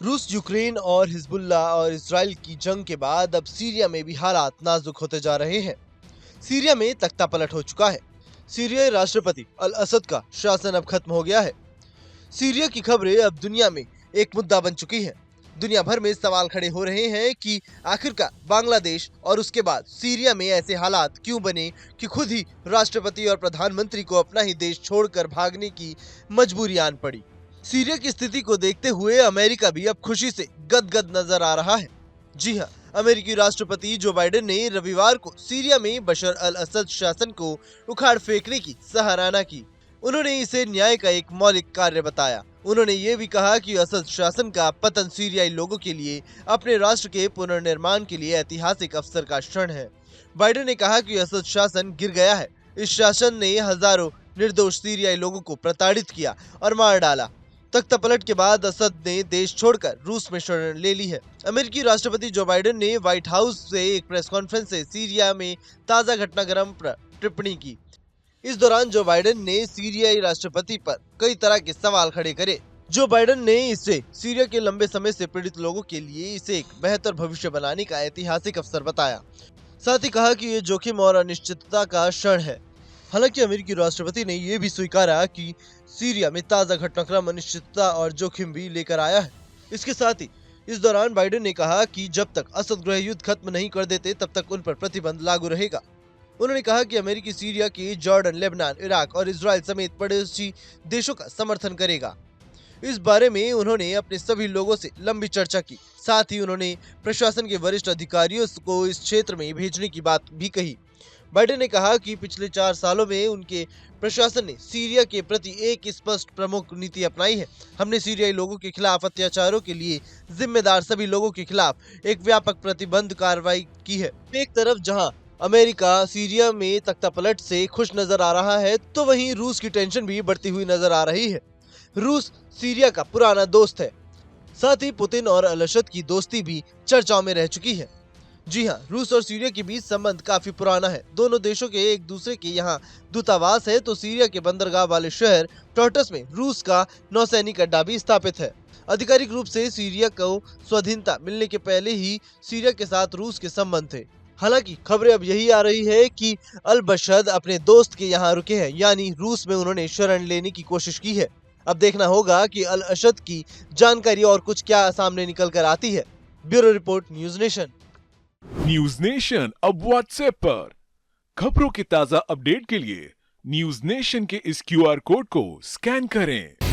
रूस, यूक्रेन और हिजबुल्ला और इसराइल की जंग के बाद अब सीरिया में भी हालात नाजुक होते जा रहे हैं। सीरिया में तख्तापलट हो चुका है। सीरियाई राष्ट्रपति अल असद का शासन अब खत्म हो गया है। सीरिया की खबरें अब दुनिया में एक मुद्दा बन चुकी हैं। दुनिया भर में सवाल खड़े हो रहे हैं कि आखिरकार बांग्लादेश और उसके बाद सीरिया में ऐसे हालात क्यों बने कि खुद ही राष्ट्रपति और प्रधानमंत्री को अपना ही देश छोड़कर भागने की मजबूरी आन पड़ी। सीरिया की स्थिति को देखते हुए अमेरिका भी अब खुशी से गदगद नजर आ रहा है। जी हाँ, अमेरिकी राष्ट्रपति जो बाइडेन ने रविवार को सीरिया में बशर अल असद शासन को उखाड़ फेंकने की सराहना की। उन्होंने इसे न्याय का एक मौलिक कार्य बताया। उन्होंने ये भी कहा कि असद शासन का पतन सीरियाई लोगों के लिए अपने राष्ट्र के पुनर्निर्माण के लिए ऐतिहासिक अवसर का क्षण है। बाइडेन ने कहा कि असद शासन गिर गया है। इस शासन ने हजारों निर्दोष सीरियाई लोगों को प्रताड़ित किया और मार डाला। तख्तापलट के बाद असद ने देश छोड़कर रूस में शरण ले ली है। अमेरिकी राष्ट्रपति जो बाइडेन ने व्हाइट हाउस से एक प्रेस कॉन्फ्रेंस से सीरिया में ताजा घटनाक्रम पर टिप्पणी की। इस दौरान जो बाइडेन ने सीरियाई राष्ट्रपति पर कई तरह के सवाल खड़े करे। जो बाइडेन ने इसे सीरिया के लंबे समय से पीड़ित लोगों के लिए इसे एक बेहतर भविष्य बनाने का ऐतिहासिक अवसर बताया। साथ ही कहा कि ये जोखिम और अनिश्चितता का क्षण है। हालांकि अमेरिकी राष्ट्रपति ने यह भी स्वीकारा कि सीरिया में ताजा घटनाक्रम अनिश्चितता और जोखिम भी लेकर आया है। इसके साथ ही इस दौरान बाइडेन ने कहा कि जब तक असद गृह युद्ध खत्म नहीं कर देते तब तक उन पर प्रतिबंध लागू रहेगा। उन्होंने कहा कि अमेरिकी सीरिया के जॉर्डन, लेबनान, इराक और इजराइल समेत पड़ोसी देशों का समर्थन करेगा। इस बारे में उन्होंने अपने सभी लोगों से लंबी चर्चा की। साथ ही उन्होंने प्रशासन के वरिष्ठ अधिकारियों को इस क्षेत्र में भेजने की बात भी कही। बाइडेन ने कहा कि पिछले 4 सालों में उनके प्रशासन ने सीरिया के प्रति एक स्पष्ट प्रमुख नीति अपनाई है। हमने सीरियाई लोगों के खिलाफ अत्याचारों के लिए जिम्मेदार सभी लोगों के खिलाफ एक व्यापक प्रतिबंध कार्रवाई की है। एक तरफ जहां अमेरिका सीरिया में तख्तापलट से खुश नजर आ रहा है, तो वहीं रूस की टेंशन भी बढ़ती हुई नजर आ रही है। रूस सीरिया का पुराना दोस्त है। साथ ही पुतिन और अल असद की दोस्ती भी चर्चाओं में रह चुकी है। जी हाँ, रूस और सीरिया के बीच संबंध काफी पुराना है। दोनों देशों के एक दूसरे के यहाँ दूतावास है, तो सीरिया के बंदरगाह वाले शहर टॉर्टस में रूस का नौसैनिक अड्डा भी स्थापित है। आधिकारिक रूप से सीरिया को स्वाधीनता मिलने के पहले ही सीरिया के साथ रूस के संबंध थे। हालांकि खबरें अब यही आ रही है कि अल बशद अपने दोस्त के यहाँ रुके हैं, यानी रूस में उन्होंने शरण लेने की कोशिश की है। अब देखना होगा कि अल असद की जानकारी और कुछ क्या सामने निकल कर आती है। Bureau report, news nation. News nation अब व्हाट्सएप पर खबरों के ताजा अपडेट के लिए न्यूज नेशन के इस क्यूआर कोड को स्कैन करें।